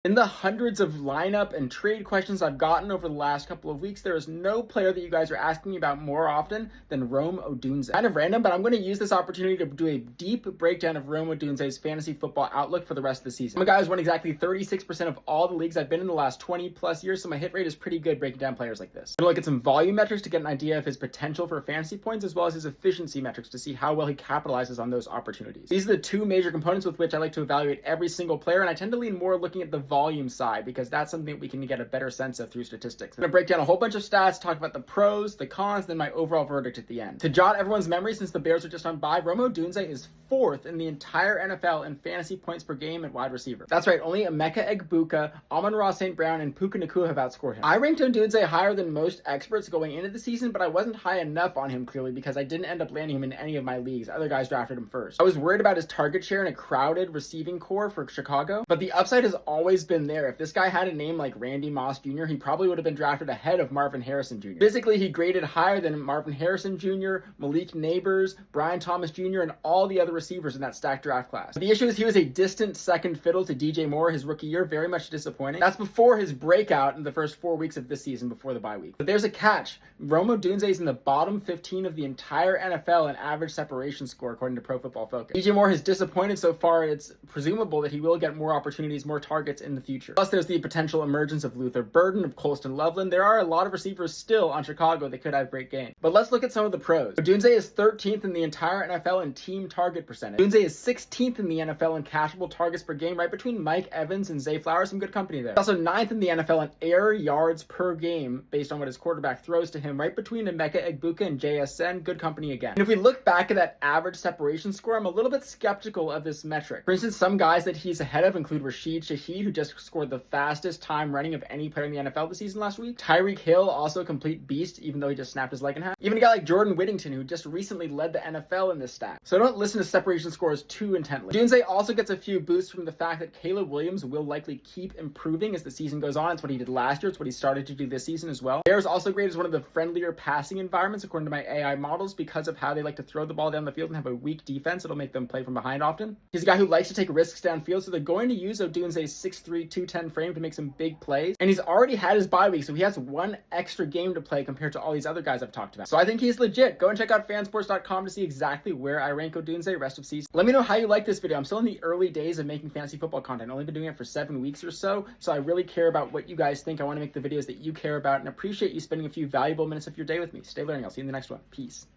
In the hundreds of lineup and trade questions I've gotten over the last couple of weeks, there is no player that you guys are asking me about more often than Romeodunze. Kind of random, but I'm going to use this opportunity to do a deep breakdown of Romeodunze's fantasy football outlook for the rest of the season. I'm a guy who's won exactly 36% of all the leagues I've been in the last 20 plus years, so my hit rate is pretty good breaking down players like this. I'm going to look at some volume metrics to get an idea of his potential for fantasy points, as well as his efficiency metrics to see how well he capitalizes on those opportunities. These are the two major components with which I like to evaluate every single player, and I tend to lean more looking at the volume side because that's something that we can get a better sense of through statistics. I'm going to break down a whole bunch of stats, talk about the pros, the cons, then my overall verdict at the end. To jot everyone's memory, since the Bears are just on bye, Romeodunze is 4th in the entire NFL in fantasy points per game at wide receiver. That's right, only Emeka Egbuka, Amon-Ra St. Brown, and Puka Nacua have outscored him. I ranked Odunze higher than most experts going into the season, but I wasn't high enough on him clearly because I didn't end up landing him in any of my leagues. Other guys drafted him first. I was worried about his target share in a crowded receiving core for Chicago, but the upside has always been there. If this guy had a name like Randy Moss Jr., he probably would have been drafted ahead of Marvin Harrison Jr. Physically, he graded higher than Marvin Harrison Jr., Malik Neighbors, Brian Thomas Jr., and all the other receivers in that stacked draft class. But the issue is he was a distant second fiddle to DJ Moore his rookie year, very much disappointing. That's before his breakout in the first 4 weeks of this season before the bye week. But there's a catch. Romeodunze is in the bottom 15 of the entire NFL in average separation score, according to Pro Football Focus. DJ Moore has disappointed so far, and it's presumable that he will get more opportunities, more targets in the future. Plus, there's the potential emergence of Luther Burden, of Colston Loveland. There are a lot of receivers still on Chicago that could have great games. But let's look at some of the pros. Odunze is 13th in the entire NFL in team target percentage. Odunze is 16th in the NFL in cashable targets per game, right between Mike Evans and Zay Flowers. Some good company there. He's also 9th in the NFL in air yards per game, based on what his quarterback throws to him, right between Emeka Egbuka and JSN. Good company again. And if we look back at that average separation score, I'm a little bit skeptical of this metric. For instance, some guys that he's ahead of include Rashid Shaheed, who just scored the fastest time running of any player in the NFL this season last week. Tyreek Hill, also a complete beast, even though he just snapped his leg in half. Even a guy like Jordan Whittington, who just recently led the NFL in this stat. So don't listen to separation scores too intently. Odunze also gets a few boosts from the fact that Caleb Williams will likely keep improving as the season goes on. It's what he did last year. It's what he started to do this season as well. Bears also graded as one of the friendlier passing environments, according to my AI models, because of how they like to throw the ball down the field and have a weak defense. It'll make them play from behind often. He's a guy who likes to take risks downfield, so they're going to use Odunze's 6'3", 210 frame to make some big plays. And he's already had his bye week, so he has one extra game to play compared to all these other guys I've talked about. So I think he's legit. Go and check out fansports.com to see exactly where I rank Odunze rest of season. Let me know how you like this video. I'm still in the early days of making fantasy football content. I've only been doing it for 7 weeks or so I really care about what you guys think. I want to make the videos that you care about and appreciate you spending a few valuable minutes of your day with me. Stay learning. I'll see you in the next one. Peace.